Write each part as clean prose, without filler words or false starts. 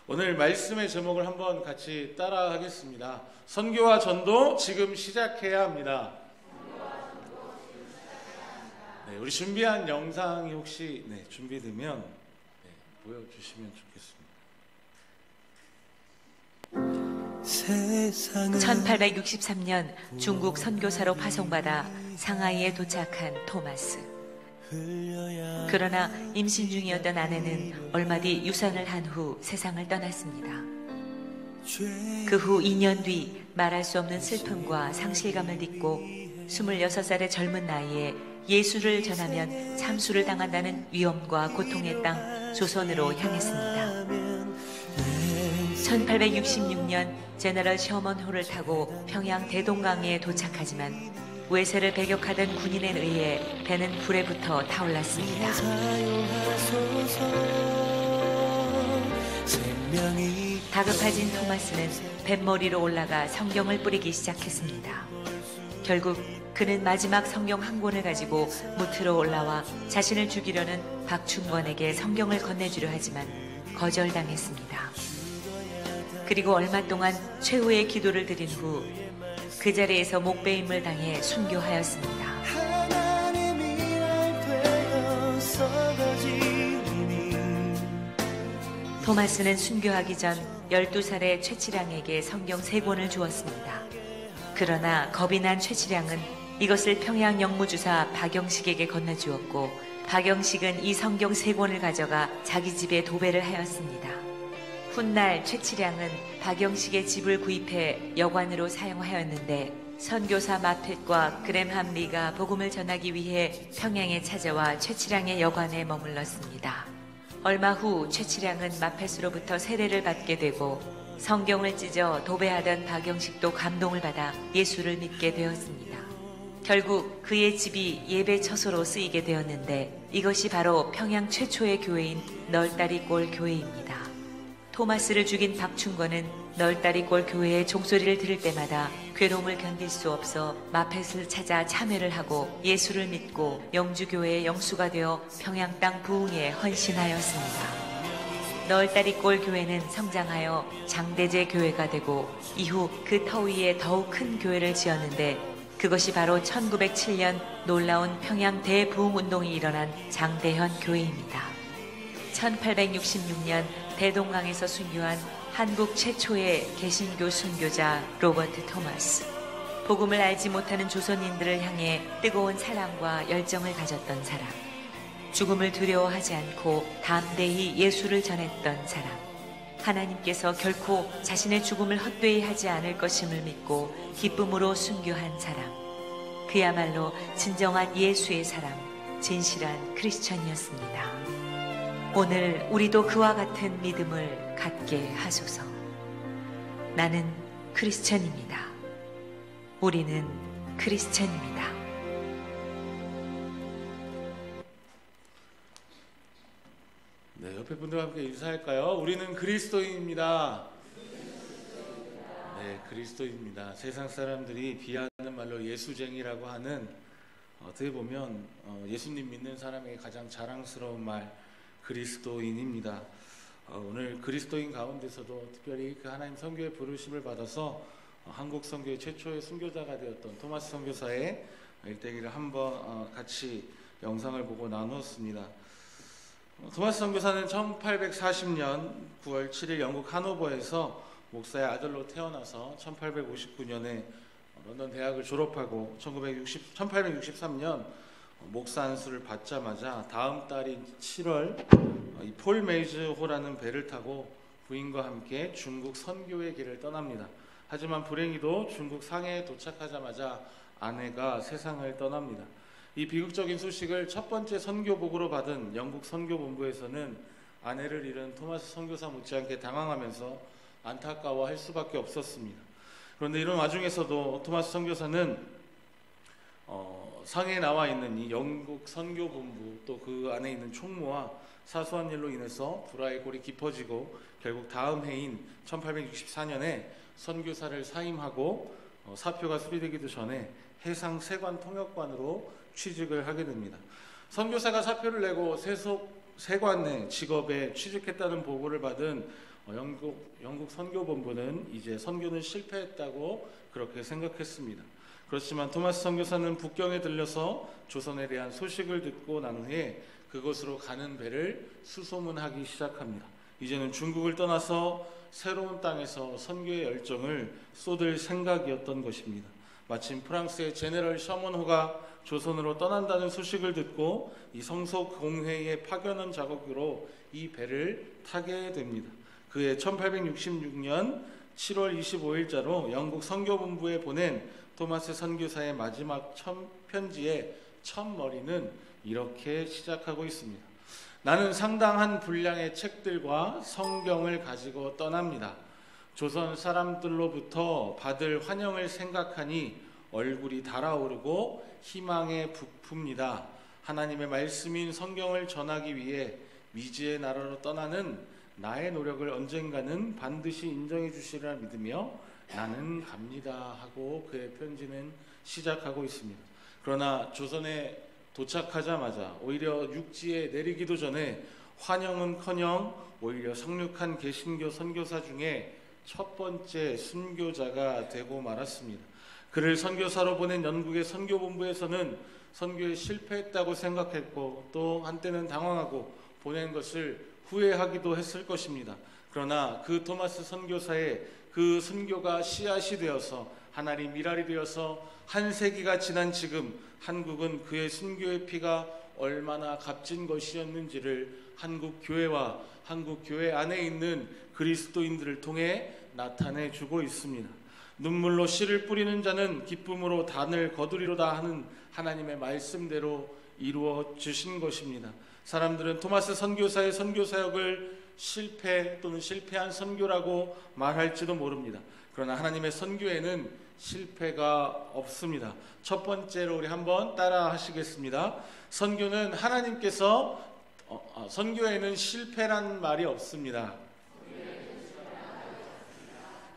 오늘 말씀의 제목을 한번 같이 따라 하겠습니다. 선교와 전도 지금 시작해야 합니다. 네, 우리 준비한 영상이 혹시 준비되면 보여주시면 좋겠습니다. 1863년 중국 선교사로 파송받아 상하이에 도착한 토마스. 그러나 임신 중이었던 아내는 얼마 뒤 유산을 한 후 세상을 떠났습니다. 그 후 2년 뒤 말할 수 없는 슬픔과 상실감을 딛고 26살의 젊은 나이에 예수를 전하면 참수를 당한다는 위험과 고통의 땅 조선으로 향했습니다. 1866년 제너럴 셔먼호를 타고 평양 대동강에 도착하지만 외세를 배격하던 군인에 의해 배는 불에 붙어 타올랐습니다. 다급해진 토마스는 뱃머리로 올라가 성경을 뿌리기 시작했습니다. 결국 그는 마지막 성경 한 권을 가지고 무트로 올라와 자신을 죽이려는 박충권에게 성경을 건네주려 하지만 거절당했습니다. 그리고 얼마 동안 최후의 기도를 드린 후 그 자리에서 목베임을 당해 순교하였습니다. 토마스는 순교하기 전 12살의 최치량에게 성경 3권을 주었습니다. 그러나 겁이 난 최치량은 이것을 평양 영무주사 박영식에게 건네주었고 박영식은 이 성경 3권을 가져가 자기 집에 도배를 하였습니다. 훗날 최치량은 박영식의 집을 구입해 여관으로 사용하였는데 선교사 마텟과 그램함 리가 복음을 전하기 위해 평양에 찾아와 최치량의 여관에 머물렀습니다. 얼마 후 최치량은 마텟으로부터 세례를 받게 되고 성경을 찢어 도배하던 박영식도 감동을 받아 예수를 믿게 되었습니다. 결국 그의 집이 예배 처소로 쓰이게 되었는데 이것이 바로 평양 최초의 교회인 널다리골 교회입니다. 토마스를 죽인 박충권은 널다리골 교회의 종소리를 들을 때마다 괴로움을 견딜 수 없어 마텟을 찾아 참회를 하고 예수를 믿고 영주교회의 영수가 되어 평양 땅 부흥에 헌신하였습니다. 널다리골 교회는 성장하여 장대제 교회가 되고 이후 그 터 위에 더욱 큰 교회를 지었는데 그것이 바로 1907년 놀라운 평양 대부흥운동이 일어난 장대현 교회입니다. 1866년 대동강에서 순교한 한국 최초의 개신교 순교자 로버트 토마스. 복음을 알지 못하는 조선인들을 향해 뜨거운 사랑과 열정을 가졌던 사람. 죽음을 두려워하지 않고 담대히 예수를 전했던 사람. 하나님께서 결코 자신의 죽음을 헛되이 하지 않을 것임을 믿고 기쁨으로 순교한 사람. 그야말로 진정한 예수의 사람, 진실한 크리스천이었습니다. 오늘 우리도 그와 같은 믿음을 갖게 하소서. 나는 크리스천입니다. 우리는 크리스천입니다. 네, 옆에 분들과 함께 인사할까요? 우리는 그리스도인입니다. 네, 그리스도인입니다. 세상 사람들이 비하하는 말로 예수쟁이라고 하는 어떻게 보면 예수님 믿는 사람에게 가장 자랑스러운 말 그리스도인입니다. 오늘 그리스도인 가운데서도 특별히 그 하나님 선교의 부르심을 받아서 한국 선교의 최초의 순교자가 되었던 토마스 선교사의 일대기를 한번 같이 영상을 보고 나누었습니다. 토마스 선교사는 1840년 9월 7일 영국 하노버에서 목사의 아들로 태어나서 1859년에 런던 대학을 졸업하고 1863년 목사 안수를 받자마자 다음 달인 7월 이 폴 메이즈호라는 배를 타고 부인과 함께 중국 선교의 길을 떠납니다. 하지만 불행히도 중국 상해에 도착하자마자 아내가 세상을 떠납니다. 이 비극적인 소식을 첫 번째 선교복으로 받은 영국 선교본부에서는 아내를 잃은 토마스 선교사 못지않게 당황하면서 안타까워할 수밖에 없었습니다. 그런데 이런 와중에서도 토마스 선교사는 상해에 나와 있는 이 영국 선교본부 또 그 안에 있는 총무와 사소한 일로 인해서 불화의 골이 깊어지고 결국 다음 해인 1864년에 선교사를 사임하고 사표가 수리되기도 전에 해상 세관 통역관으로 취직을 하게 됩니다. 선교사가 사표를 내고 세속 세관의 직업에 취직했다는 보고를 받은 영국 선교본부는 이제 선교는 실패했다고 그렇게 생각했습니다. 그렇지만 토마스 선교사는 북경에 들려서 조선에 대한 소식을 듣고 난 후에 그곳으로 가는 배를 수소문하기 시작합니다. 이제는 중국을 떠나서 새로운 땅에서 선교의 열정을 쏟을 생각이었던 것입니다. 마침 프랑스의 제네럴 셔먼호가 조선으로 떠난다는 소식을 듣고 이 성속 공회에 파견한 작업으로 이 배를 타게 됩니다. 그해 1866년 7월 25일자로 영국 선교본부에 보낸 토마스 선교사의 마지막 편지의 첫 머리는 이렇게 시작하고 있습니다. 나는 상당한 분량의 책들과 성경을 가지고 떠납니다. 조선 사람들로부터 받을 환영을 생각하니 얼굴이 달아오르고 희망에 부풉니다. 하나님의 말씀인 성경을 전하기 위해 미지의 나라로 떠나는 나의 노력을 언젠가는 반드시 인정해 주시리라 믿으며 나는 갑니다 하고 그의 편지는 시작하고 있습니다. 그러나 조선에 도착하자마자 오히려 육지에 내리기도 전에 환영은커녕 오히려 상륙한 개신교 선교사 중에 첫 번째 순교자가 되고 말았습니다. 그를 선교사로 보낸 영국의 선교본부에서는 선교에 실패했다고 생각했고 또 한때는 당황하고 보낸 것을 후회하기도 했을 것입니다. 그러나 그 토마스 선교사의 그 순교가 씨앗이 되어서 하나님 미랄이 되어서 한 세기가 지난 지금 한국은 그의 순교의 피가 얼마나 값진 것이었는지를 한국 교회와 한국 교회 안에 있는 그리스도인들을 통해 나타내 주고 있습니다. 눈물로 씨를 뿌리는 자는 기쁨으로 단을 거두리로다 하는 하나님의 말씀대로 이루어 주신 것입니다. 사람들은 토마스 선교사의 선교사역을 실패 또는 실패한 선교라고 말할지도 모릅니다. 그러나 하나님의 선교에는 실패가 없습니다. 첫 번째로 우리 한번 따라 하시겠습니다. 선교는 하나님께서 선교에는 실패란 말이 없습니다.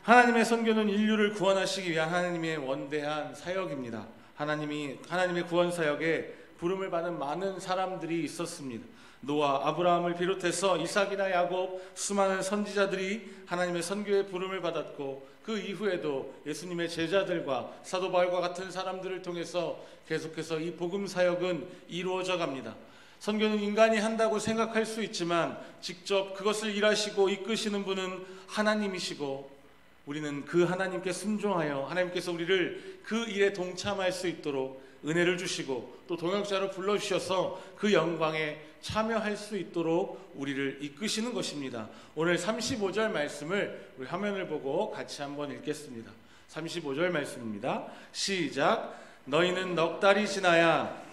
하나님의 선교는 인류를 구원하시기 위한 하나님의 원대한 사역입니다. 하나님의 구원 사역에 부름을 받은 많은 사람들이 있었습니다. 노아, 아브라함을 비롯해서 이삭이나 야곱, 수많은 선지자들이 하나님의 선교의 부름을 받았고 그 이후에도 예수님의 제자들과 사도 바울과 같은 사람들을 통해서 계속해서 이 복음 사역은 이루어져 갑니다. 선교는 인간이 한다고 생각할 수 있지만 직접 그것을 일하시고 이끄시는 분은 하나님이시고 우리는 그 하나님께 순종하여 하나님께서 우리를 그 일에 동참할 수 있도록 은혜를 주시고 또 동역자로 불러주셔서 그 영광에 참여할 수 있도록 우리를 이끄시는 것입니다. 오늘 35절 말씀을 우리 화면을 보고 같이 한번 읽겠습니다. 35절 말씀입니다. 시작. 너희는 넉 달이 지나야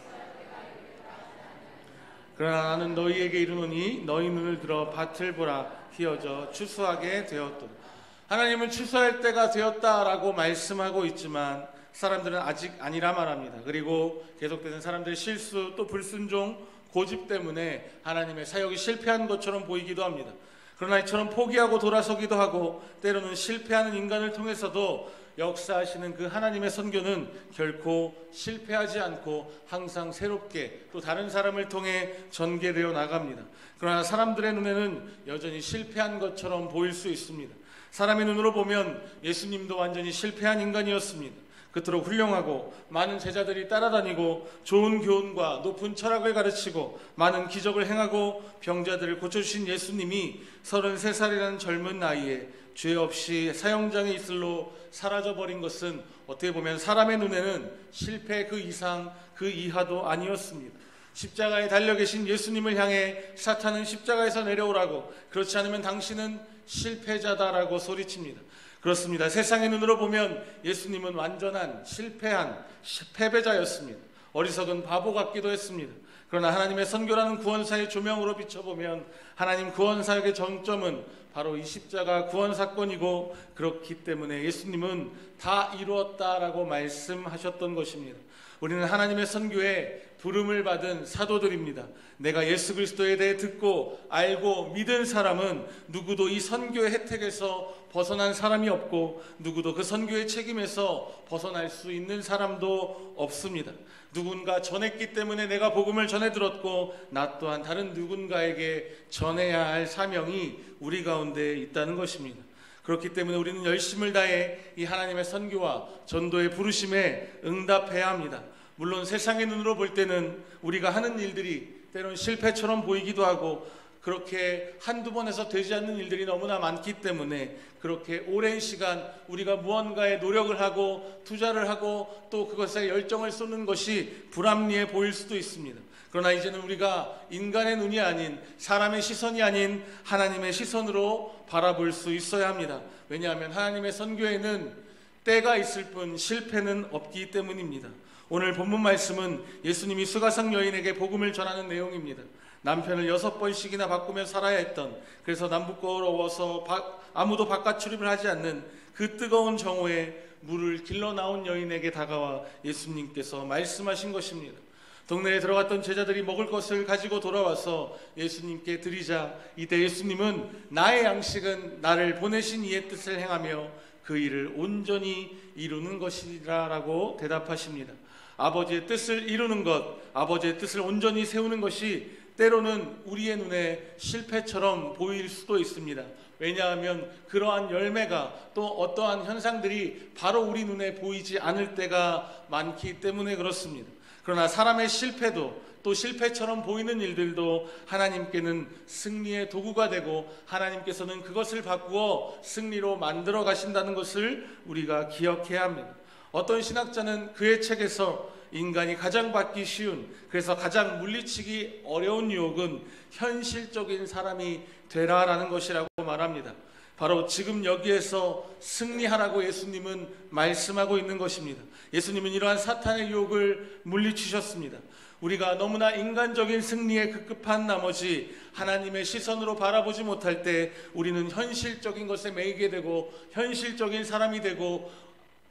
그러나 나는 너희에게 이르노니 너희 눈을 들어 밭을 보라 휘어져 추수하게 되었도다. 하나님은 추수할 때가 되었다라고 말씀하고 있지만 사람들은 아직 아니라 말합니다. 그리고 계속되는 사람들의 실수 또 불순종 고집 때문에 하나님의 사역이 실패한 것처럼 보이기도 합니다. 그러나 이처럼 포기하고 돌아서기도 하고 때로는 실패하는 인간을 통해서도 역사하시는 그 하나님의 선교는 결코 실패하지 않고 항상 새롭게 또 다른 사람을 통해 전개되어 나갑니다. 그러나 사람들의 눈에는 여전히 실패한 것처럼 보일 수 있습니다. 사람의 눈으로 보면 예수님도 완전히 실패한 인간이었습니다. 그토록 훌륭하고 많은 제자들이 따라다니고 좋은 교훈과 높은 철학을 가르치고 많은 기적을 행하고 병자들을 고쳐주신 예수님이 33살이라는 젊은 나이에 죄 없이 사형장에 있을로 사라져버린 것은 어떻게 보면 사람의 눈에는 실패 그 이상 그 이하도 아니었습니다. 십자가에 달려 계신 예수님을 향해 사탄은 십자가에서 내려오라고 그렇지 않으면 당신은 실패자다라고 소리칩니다. 그렇습니다. 세상의 눈으로 보면 예수님은 완전한 실패한 패배자였습니다. 어리석은 바보 같기도 했습니다. 그러나 하나님의 선교라는 구원사의 조명으로 비춰보면 하나님 구원사역의 정점은 바로 이 십자가 구원사건이고 그렇기 때문에 예수님은 다 이루었다라고 말씀하셨던 것입니다. 우리는 하나님의 선교에 부름을 받은 사도들입니다. 내가 예수 그리스도에 대해 듣고 알고 믿은 사람은 누구도 이 선교의 혜택에서 벗어난 사람이 없고 누구도 그 선교의 책임에서 벗어날 수 있는 사람도 없습니다. 누군가 전했기 때문에 내가 복음을 전해 들었고 나 또한 다른 누군가에게 전해야 할 사명이 우리 가운데 있다는 것입니다. 그렇기 때문에 우리는 열심을 다해 이 하나님의 선교와 전도의 부르심에 응답해야 합니다. 물론 세상의 눈으로 볼 때는 우리가 하는 일들이 때론 실패처럼 보이기도 하고 그렇게 한두 번 해서 되지 않는 일들이 너무나 많기 때문에 그렇게 오랜 시간 우리가 무언가에 노력을 하고 투자를 하고 또 그것에 열정을 쏟는 것이 불합리해 보일 수도 있습니다. 그러나 이제는 우리가 인간의 눈이 아닌 사람의 시선이 아닌 하나님의 시선으로 바라볼 수 있어야 합니다. 왜냐하면 하나님의 선교에는 때가 있을 뿐 실패는 없기 때문입니다. 오늘 본문 말씀은 예수님이 수가성 여인에게 복음을 전하는 내용입니다. 남편을 6번씩이나 바꾸며 살아야 했던, 그래서 남부꺼워서 아무도 바깥 출입을 하지 않는 그 뜨거운 정오에 물을 길러 나온 여인에게 다가와 예수님께서 말씀하신 것입니다. 동네에 들어갔던 제자들이 먹을 것을 가지고 돌아와서 예수님께 드리자 이때 예수님은 나의 양식은 나를 보내신 이의 뜻을 행하며 그 일을 온전히 이루는 것이라 라고 대답하십니다. 아버지의 뜻을 이루는 것, 아버지의 뜻을 온전히 세우는 것이 때로는 우리의 눈에 실패처럼 보일 수도 있습니다. 왜냐하면 그러한 열매가 또 어떠한 현상들이 바로 우리 눈에 보이지 않을 때가 많기 때문에 그렇습니다. 그러나 사람의 실패도 또 실패처럼 보이는 일들도 하나님께는 승리의 도구가 되고 하나님께서는 그것을 바꾸어 승리로 만들어 가신다는 것을 우리가 기억해야 합니다. 어떤 신학자는 그의 책에서 인간이 가장 받기 쉬운, 그래서 가장 물리치기 어려운 유혹은 현실적인 사람이 되라라는 것이라고 말합니다. 바로 지금 여기에서 승리하라고 예수님은 말씀하고 있는 것입니다. 예수님은 이러한 사탄의 유혹을 물리치셨습니다. 우리가 너무나 인간적인 승리에 급급한 나머지 하나님의 시선으로 바라보지 못할 때 우리는 현실적인 것에 매이게 되고 현실적인 사람이 되고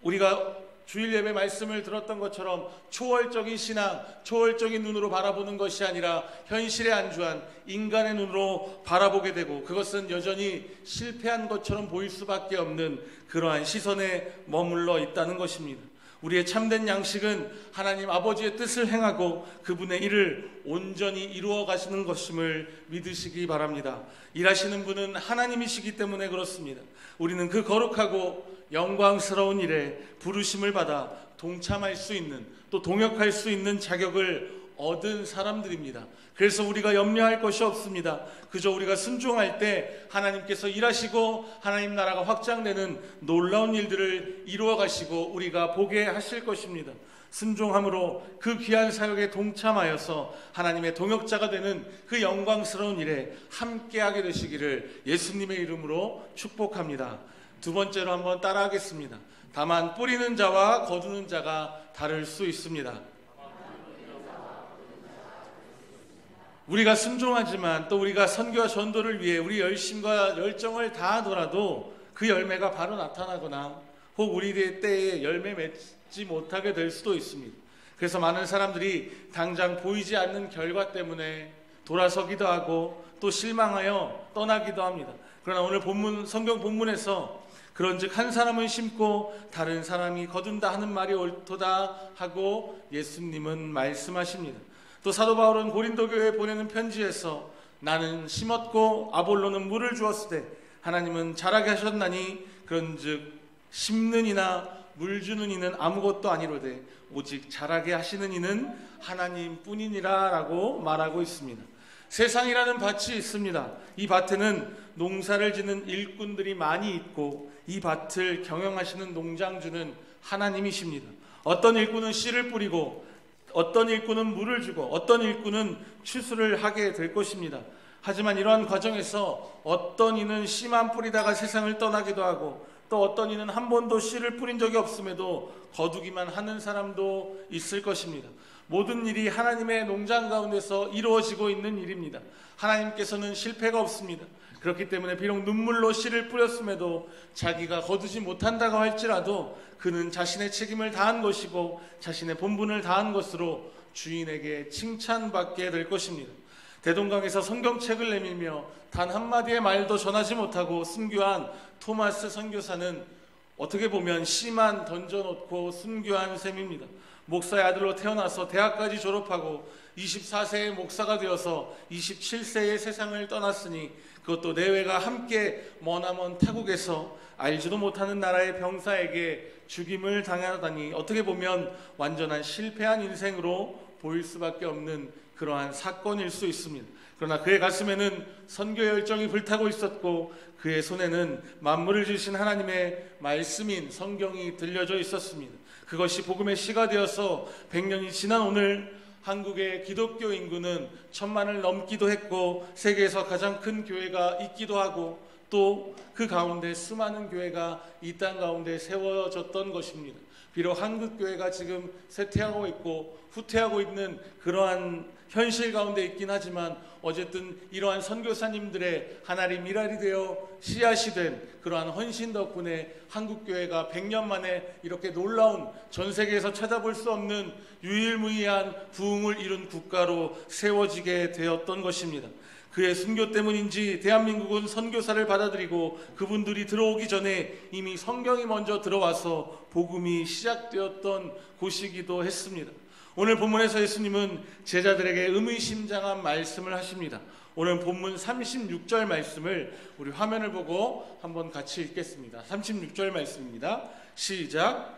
우리가 주일 예배 말씀을 들었던 것처럼 초월적인 신앙, 초월적인 눈으로 바라보는 것이 아니라 현실에 안주한 인간의 눈으로 바라보게 되고 그것은 여전히 실패한 것처럼 보일 수밖에 없는 그러한 시선에 머물러 있다는 것입니다. 우리의 참된 양식은 하나님 아버지의 뜻을 행하고 그분의 일을 온전히 이루어 가시는 것임을 믿으시기 바랍니다. 일하시는 분은 하나님이시기 때문에 그렇습니다. 우리는 그 거룩하고 영광스러운 일에 부르심을 받아 동참할 수 있는 또 동역할 수 있는 자격을 얻은 사람들입니다. 그래서 우리가 염려할 것이 없습니다. 그저 우리가 순종할 때 하나님께서 일하시고 하나님 나라가 확장되는 놀라운 일들을 이루어 가시고 우리가 보게 하실 것입니다. 순종함으로 그 귀한 사역에 동참하여서 하나님의 동역자가 되는 그 영광스러운 일에 함께하게 되시기를 예수님의 이름으로 축복합니다. 두 번째로 한번 따라하겠습니다. 다만 뿌리는 자와 거두는 자가 다를 수 있습니다. 우리가 순종하지만 또 우리가 선교와 전도를 위해 우리 열심과 열정을 다하더라도 그 열매가 바로 나타나거나 혹 우리 때에 열매 맺지 못하게 될 수도 있습니다. 그래서 많은 사람들이 당장 보이지 않는 결과 때문에 돌아서기도 하고 또 실망하여 떠나기도 합니다. 그러나 오늘 성경 본문에서 그런즉 한 사람은 심고 다른 사람이 거둔다 하는 말이 옳도다 하고 예수님은 말씀하십니다. 또 사도 바울은 고린도 교회에 보내는 편지에서 나는 심었고 아볼로는 물을 주었으되 하나님은 자라게 하셨나니 그런즉 심는 이나 물 주는 이는 아무것도 아니로되 오직 자라게 하시는 이는 하나님뿐이니라 라고 말하고 있습니다. 세상이라는 밭이 있습니다. 이 밭에는 농사를 짓는 일꾼들이 많이 있고 이 밭을 경영하시는 농장주는 하나님이십니다. 어떤 일꾼은 씨를 뿌리고 어떤 일꾼은 물을 주고 어떤 일꾼은 추수를 하게 될 것입니다. 하지만 이러한 과정에서 어떤 이는 씨만 뿌리다가 세상을 떠나기도 하고 또 어떤 이는 한 번도 씨를 뿌린 적이 없음에도 거두기만 하는 사람도 있을 것입니다. 모든 일이 하나님의 농장 가운데서 이루어지고 있는 일입니다. 하나님께서는 실패가 없습니다. 그렇기 때문에 비록 눈물로 씨를 뿌렸음에도 자기가 거두지 못한다고 할지라도 그는 자신의 책임을 다한 것이고 자신의 본분을 다한 것으로 주인에게 칭찬받게 될 것입니다. 대동강에서 성경책을 내밀며 단 한마디의 말도 전하지 못하고 순교한 토마스 선교사는 어떻게 보면 씨만 던져놓고 순교한 셈입니다. 목사의 아들로 태어나서 대학까지 졸업하고 24세의 목사가 되어서 27세의 세상을 떠났으니 그것도 내외가 함께 머나먼 타국에서 알지도 못하는 나라의 병사에게 죽임을 당하다니 어떻게 보면 완전한 실패한 인생으로 보일 수밖에 없는 그러한 사건일 수 있습니다. 그러나 그의 가슴에는 선교 열정이 불타고 있었고 그의 손에는 만물을 지으신 하나님의 말씀인 성경이 들려져 있었습니다. 그것이 복음의 씨가 되어서 100년이 지난 오늘 한국의 기독교 인구는 1000만을 넘기도 했고 세계에서 가장 큰 교회가 있기도 하고 또 그 가운데 수많은 교회가 이 땅 가운데 세워졌던 것입니다. 비록 한국 교회가 지금 쇠퇴하고 있고 후퇴하고 있는 그러한 현실 가운데 있긴 하지만 어쨌든 이러한 선교사님들의 하나리 미랄이 되어 씨앗이 된 그러한 헌신 덕분에 한국교회가 100년 만에 이렇게 놀라운 전 세계에서 찾아볼 수 없는 유일무이한 부흥을 이룬 국가로 세워지게 되었던 것입니다. 그의 순교 때문인지 대한민국은 선교사를 받아들이고 그분들이 들어오기 전에 이미 성경이 먼저 들어와서 복음이 시작되었던 곳이기도 했습니다. 오늘 본문에서 예수님은 제자들에게 의미심장한 말씀을 하십니다. 오늘 본문 36절 말씀을 우리 화면을 보고 한번 같이 읽겠습니다. 36절 말씀입니다. 시작.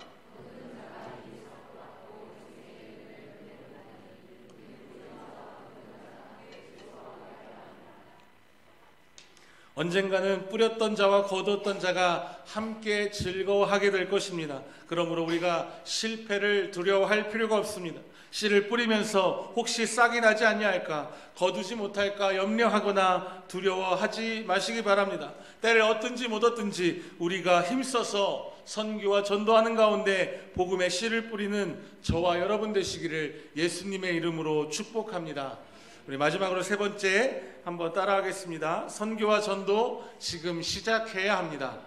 언젠가는 뿌렸던 자와 거두었던 자가 함께 즐거워하게 될 것입니다. 그러므로 우리가 실패를 두려워할 필요가 없습니다. 씨를 뿌리면서 혹시 싹이 나지 아니할까, 거두지 못할까 염려하거나 두려워하지 마시기 바랍니다. 때를 얻든지 못 얻든지 우리가 힘써서 선교와 전도하는 가운데 복음의 씨를 뿌리는 저와 여러분 되시기를 예수님의 이름으로 축복합니다. 우리 마지막으로 세 번째 한번 따라하겠습니다. 선교와 전도 지금 시작해야 합니다.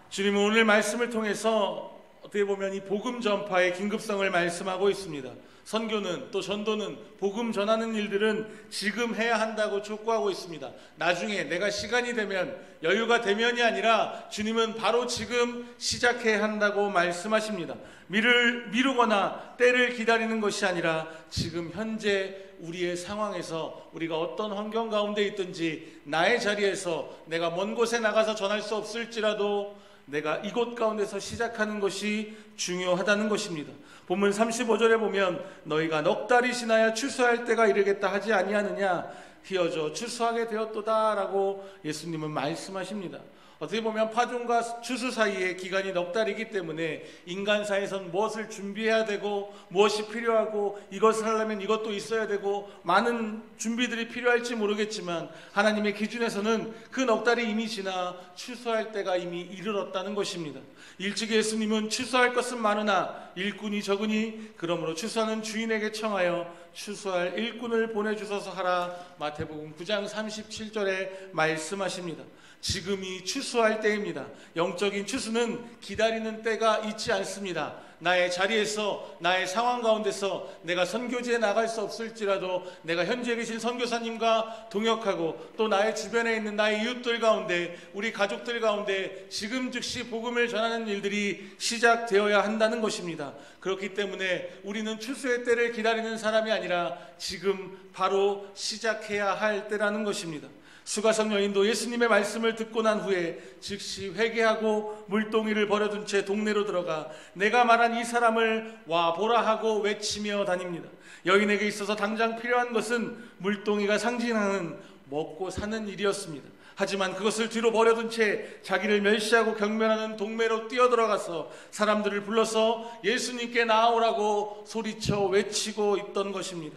주님은 오늘 말씀을 통해서 어떻게 보면 이 복음 전파의 긴급성을 말씀하고 있습니다. 선교는 또 전도는 복음 전하는 일들은 지금 해야 한다고 촉구하고 있습니다. 나중에 내가 시간이 되면 여유가 되면이 아니라 주님은 바로 지금 시작해야 한다고 말씀하십니다. 미루거나 때를 기다리는 것이 아니라 지금 현재 우리의 상황에서 우리가 어떤 환경 가운데 있든지 나의 자리에서 내가 먼 곳에 나가서 전할 수 없을지라도 내가 이곳 가운데서 시작하는 것이 중요하다는 것입니다. 본문 35절에 보면 너희가 넉 달이 지나야 추수할 때가 이르겠다 하지 아니하느냐 희어져 추수하게 되었도다 라고 예수님은 말씀하십니다. 어떻게 보면 파종과 추수 사이의 기간이 넉 달이기 때문에 인간사에선 무엇을 준비해야 되고 무엇이 필요하고 이것을 하려면 이것도 있어야 되고 많은 준비들이 필요할지 모르겠지만 하나님의 기준에서는 그 넉 달이 이미 지나 추수할 때가 이미 이르렀다는 것입니다. 일찍 예수님은 추수할 것은 많으나 일꾼이 적으니 그러므로 추수하는 주인에게 청하여 추수할 일꾼을 보내주소서 하라 마태복음 9장 37절에 말씀하십니다. 지금이 추수할 때입니다. 영적인 추수는 기다리는 때가 있지 않습니다. 나의 자리에서 나의 상황 가운데서 내가 선교지에 나갈 수 없을지라도 내가 현지에 계신 선교사님과 동역하고 또 나의 주변에 있는 나의 이웃들 가운데 우리 가족들 가운데 지금 즉시 복음을 전하는 일들이 시작되어야 한다는 것입니다. 그렇기 때문에 우리는 추수의 때를 기다리는 사람이 아니라 지금 바로 시작해야 할 때라는 것입니다. 수가성 여인도 예수님의 말씀을 듣고 난 후에 즉시 회개하고 물동이를 버려둔 채 동네로 들어가 내가 말한 이 사람을 와 보라 하고 외치며 다닙니다. 여인에게 있어서 당장 필요한 것은 물동이가 상징하는 먹고 사는 일이었습니다. 하지만 그것을 뒤로 버려둔 채 자기를 멸시하고 경멸하는 동네로 뛰어들어가서 사람들을 불러서 예수님께 나아오라고 소리쳐 외치고 있던 것입니다.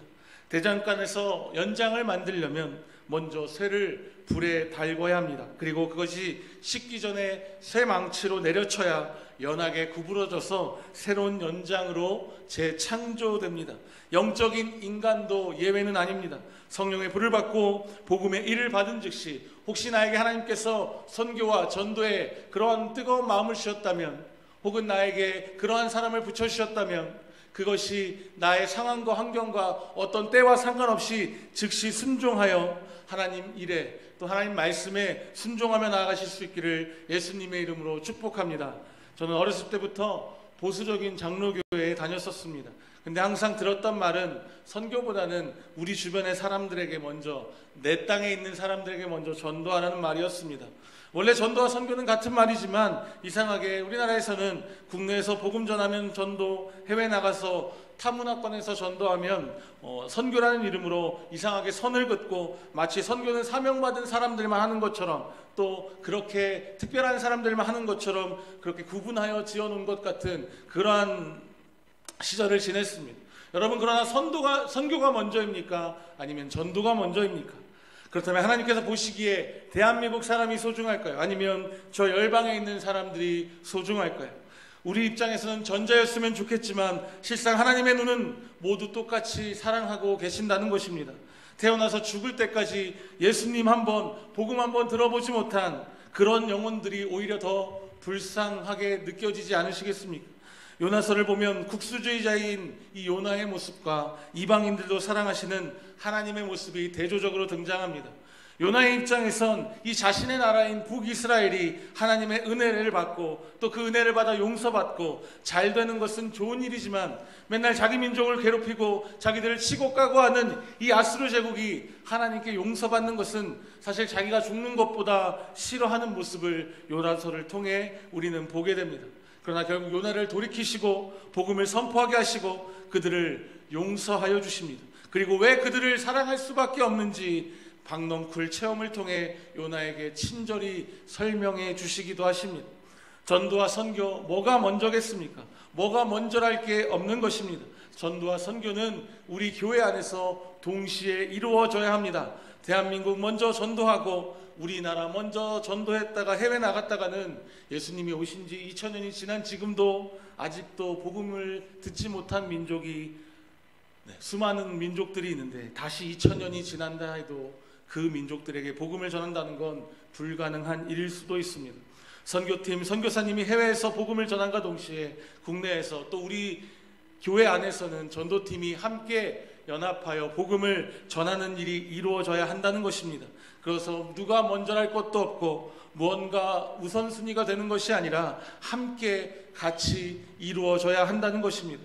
대장간에서 연장을 만들려면 먼저 쇠를 불에 달궈야 합니다. 그리고 그것이 식기 전에 새 망치로 내려쳐야 연하게 구부러져서 새로운 연장으로 재창조됩니다. 영적인 인간도 예외는 아닙니다. 성령의 불을 받고 복음의 일을 받은 즉시 혹시 나에게 하나님께서 선교와 전도에 그러한 뜨거운 마음을 주셨다면, 혹은 나에게 그러한 사람을 붙여주셨다면, 그것이 나의 상황과 환경과 어떤 때와 상관없이 즉시 순종하여 하나님 일에, 또 하나님 말씀에 순종하며 나아가실 수 있기를 예수님의 이름으로 축복합니다. 저는 어렸을 때부터 보수적인 장로교회에 다녔었습니다. 근데 항상 들었던 말은 선교보다는 우리 주변의 사람들에게 먼저, 내 땅에 있는 사람들에게 먼저 전도하라는 말이었습니다. 원래 전도와 선교는 같은 말이지만 이상하게 우리나라에서는 국내에서 복음 전하면 전도, 해외 나가서 타문화권에서 전도하면 선교라는 이름으로 이상하게 선을 긋고 마치 선교는 사명받은 사람들만 하는 것처럼, 또 그렇게 특별한 사람들만 하는 것처럼 그렇게 구분하여 지어놓은 것 같은 그러한 시절을 지냈습니다. 여러분, 그러나 선교가 먼저입니까? 아니면 전도가 먼저입니까? 그렇다면 하나님께서 보시기에 대한민국 사람이 소중할까요? 아니면 저 열방에 있는 사람들이 소중할까요? 우리 입장에서는 전자였으면 좋겠지만 실상 하나님의 눈은 모두 똑같이 사랑하고 계신다는 것입니다. 태어나서 죽을 때까지 예수님 한번, 복음 한번 들어보지 못한 그런 영혼들이 오히려 더 불쌍하게 느껴지지 않으시겠습니까? 요나서를 보면 국수주의자인 이 요나의 모습과 이방인들도 사랑하시는 하나님의 모습이 대조적으로 등장합니다. 요나의 입장에선 이 자신의 나라인 북이스라엘이 하나님의 은혜를 받고 또 그 은혜를 받아 용서받고 잘 되는 것은 좋은 일이지만, 맨날 자기 민족을 괴롭히고 자기들을 치고 까고 하는 이 아수르 제국이 하나님께 용서받는 것은 사실 자기가 죽는 것보다 싫어하는 모습을 요나서를 통해 우리는 보게 됩니다. 그러나 결국 요나를 돌이키시고 복음을 선포하게 하시고 그들을 용서하여 주십니다. 그리고 왜 그들을 사랑할 수밖에 없는지 박넝쿨 체험을 통해 요나에게 친절히 설명해 주시기도 하십니다. 전도와 선교, 뭐가 먼저겠습니까? 뭐가 먼저랄 게 없는 것입니다. 전도와 선교는 우리 교회 안에서 동시에 이루어져야 합니다. 대한민국 먼저 전도하고 우리나라 먼저 전도했다가 해외 나갔다가는 예수님이 오신 지 2000년이 지난 지금도 아직도 복음을 듣지 못한 민족이, 수많은 민족들이 있는데 다시 2000년이 지난다 해도 그 민족들에게 복음을 전한다는 건 불가능한 일일 수도 있습니다. 선교팀, 선교사님이 해외에서 복음을 전함과 동시에 국내에서 또 우리 교회 안에서는 전도팀이 함께 연합하여 복음을 전하는 일이 이루어져야 한다는 것입니다. 그래서 누가 먼저랄 것도 없고 무언가 우선순위가 되는 것이 아니라 함께 같이 이루어져야 한다는 것입니다.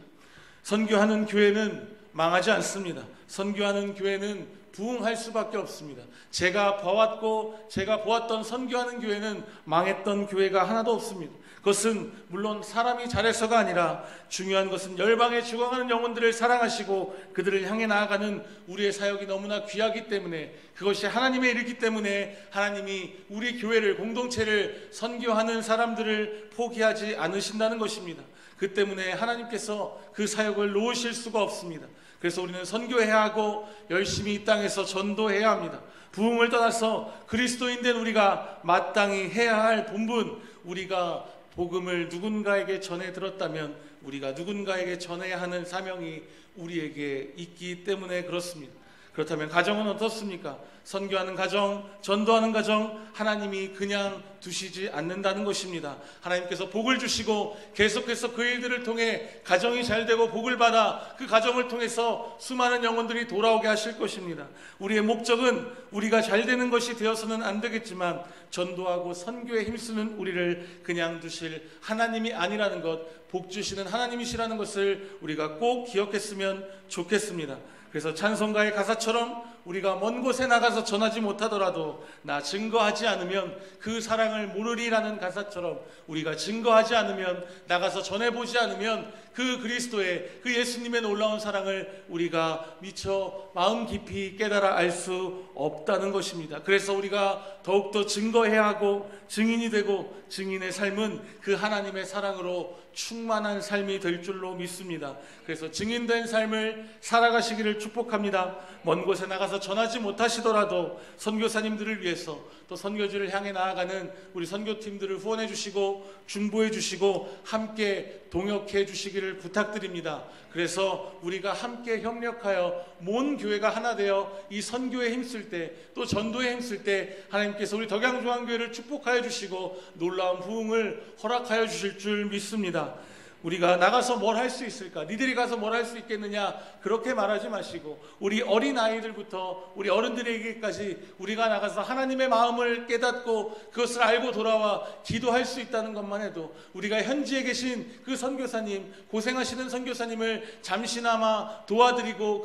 선교하는 교회는 망하지 않습니다. 선교하는 교회는 부흥할 수밖에 없습니다. 제가 봐왔고 제가 보았던 선교하는 교회는 망했던 교회가 하나도 없습니다. 그것은 물론 사람이 잘해서가 아니라 중요한 것은 열방에 죽어가는 영혼들을 사랑하시고 그들을 향해 나아가는 우리의 사역이 너무나 귀하기 때문에, 그것이 하나님의 일이기 때문에 하나님이 우리 교회를, 공동체를, 선교하는 사람들을 포기하지 않으신다는 것입니다. 그 때문에 하나님께서 그 사역을 놓으실 수가 없습니다. 그래서 우리는 선교해야 하고 열심히 이 땅에서 전도해야 합니다. 부흥을 떠나서 그리스도인 된 우리가 마땅히 해야 할 본분, 우리가 복음을 누군가에게 전해 들었다면 우리가 누군가에게 전해야 하는 사명이 우리에게 있기 때문에 그렇습니다. 그렇다면 가정은 어떻습니까? 선교하는 가정, 전도하는 가정, 하나님이 그냥 두시지 않는다는 것입니다. 하나님께서 복을 주시고 계속해서 그 일들을 통해 가정이 잘 되고 복을 받아 그 가정을 통해서 수많은 영혼들이 돌아오게 하실 것입니다. 우리의 목적은 우리가 잘 되는 것이 되어서는 안 되겠지만 전도하고 선교에 힘쓰는 우리를 그냥 두실 하나님이 아니라는 것, 복 주시는 하나님이시라는 것을 우리가 꼭 기억했으면 좋겠습니다. 그래서 찬송가의 가사처럼 우리가 먼 곳에 나가서 전하지 못하더라도 나 증거하지 않으면 그 사랑을 모르리라는 가사처럼 우리가 증거하지 않으면, 나가서 전해보지 않으면 그 그리스도의, 그 예수님의 놀라운 사랑을 우리가 미처 마음 깊이 깨달아 알 수 없다는 것입니다. 그래서 우리가 더욱더 증거해야 하고 증인이 되고, 증인의 삶은 그 하나님의 사랑으로 충만한 삶이 될 줄로 믿습니다. 그래서 증인된 삶을 살아가시기를 축복합니다. 먼 곳에 나가서 나가서 전하지 못하시더라도 선교사님들을 위해서 또 선교지를 향해 나아가는 우리 선교팀들을 후원해 주시고 중보해 주시고 함께 동역해 주시기를 부탁드립니다. 그래서 우리가 함께 협력하여 모든 교회가 하나 되어 이 선교에 힘쓸 때 또 전도에 힘쓸 때 하나님께서 우리 덕양중앙교회를 축복하여 주시고 놀라운 부흥을 허락하여 주실 줄 믿습니다. 우리가 나가서 뭘 할 수 있을까? 니들이 가서 뭘 할 수 있겠느냐? 그렇게 말하지 마시고 우리 어린 아이들부터 우리 어른들에게까지 우리가 나가서 하나님의 마음을 깨닫고 그것을 알고 돌아와 기도할 수 있다는 것만 해도 우리가 현지에 계신 그 선교사님, 고생하시는 선교사님을 잠시나마 도와드리고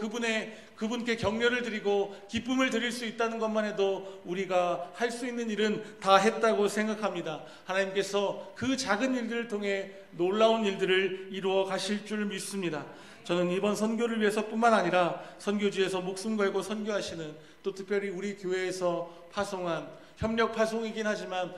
그분께 격려를 드리고 기쁨을 드릴 수 있다는 것만 해도 우리가 할 수 있는 일은 다 했다고 생각합니다. 하나님께서 그 작은 일들을 통해 놀라운 일들을 이루어 가실 줄 믿습니다. 저는 이번 선교를 위해서뿐만 아니라 선교지에서 목숨 걸고 선교하시는 또 특별히 우리 교회에서 파송한 협력 파송이긴 하지만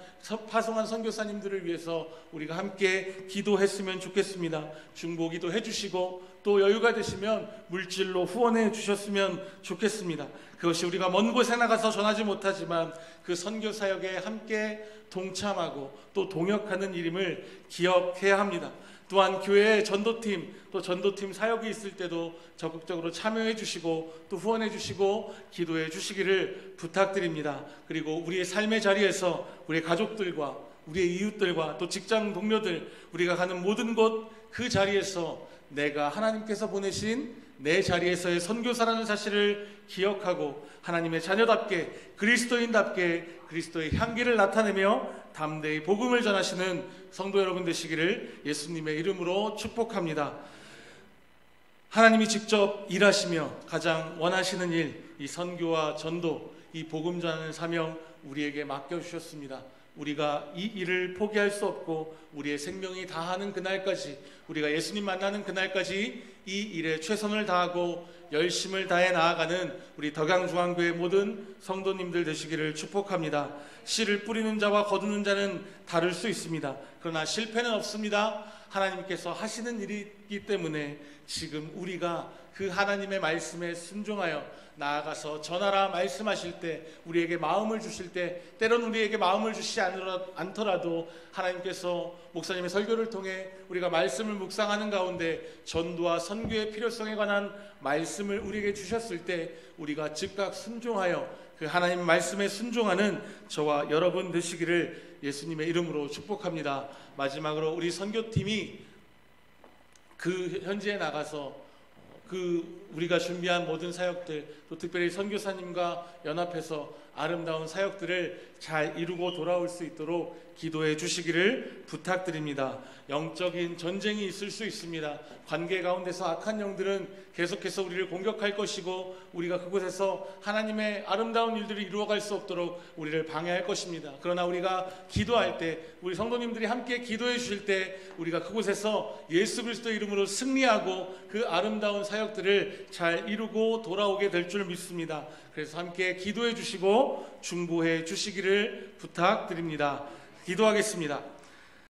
파송한 선교사님들을 위해서 우리가 함께 기도했으면 좋겠습니다. 중보기도 해주시고 또 여유가 되시면 물질로 후원해 주셨으면 좋겠습니다. 그것이 우리가 먼 곳에 나가서 전하지 못하지만 그 선교사역에 함께 동참하고 또 동역하는 일임을 기억해야 합니다. 또한 교회의 전도팀 또 전도팀 사역이 있을 때도 적극적으로 참여해 주시고 또 후원해 주시고 기도해 주시기를 부탁드립니다. 그리고 우리의 삶의 자리에서 우리의 가족들과 우리의 이웃들과 또 직장 동료들 우리가 가는 모든 곳 그 자리에서 내가 하나님께서 보내신 내 자리에서의 선교사라는 사실을 기억하고 하나님의 자녀답게 그리스도인답게 그리스도의 향기를 나타내며 담대히 복음을 전하시는 성도 여러분 되시기를 예수님의 이름으로 축복합니다. 하나님이 직접 일하시며 가장 원하시는 일, 이 선교와 전도, 이 복음 전하는 사명 우리에게 맡겨주셨습니다. 우리가 이 일을 포기할 수 없고 우리의 생명이 다하는 그날까지 우리가 예수님 만나는 그날까지 이 일에 최선을 다하고 열심을 다해 나아가는 우리 덕양중앙교회 모든 성도님들 되시기를 축복합니다. 씨를 뿌리는 자와 거두는 자는 다를 수 있습니다. 그러나 실패는 없습니다. 하나님께서 하시는 일이기 때문에 지금 우리가 그 하나님의 말씀에 순종하여 나아가서 전하라 말씀하실 때 우리에게 마음을 주실 때 때론 우리에게 마음을 주시지 않더라도 하나님께서 목사님의 설교를 통해 우리가 말씀을 묵상하는 가운데 전도와 선교의 필요성에 관한 말씀을 우리에게 주셨을 때 우리가 즉각 순종하여 그 하나님 말씀에 순종하는 저와 여러분 되시기를 예수님의 이름으로 축복합니다. 마지막으로 우리 선교팀이 그 현지에 나가서 우리가 준비한 모든 사역들 또 특별히 선교사님과 연합해서 아름다운 사역들을 잘 이루고 돌아올 수 있도록 기도해 주시기를 부탁드립니다. 영적인 전쟁이 있을 수 있습니다. 관계 가운데서 악한 영들은 계속해서 우리를 공격할 것이고 우리가 그곳에서 하나님의 아름다운 일들을 이루어갈 수 없도록 우리를 방해할 것입니다. 그러나 우리가 기도할 때 우리 성도님들이 함께 기도해 주실 때 우리가 그곳에서 예수 그리스도의 이름으로 승리하고 그 아름다운 사역들을 잘 이루고 돌아오게 될 줄 믿습니다. 그래서 함께 기도해 주시고 중보해 주시기를 부탁드립니다. 기도하겠습니다.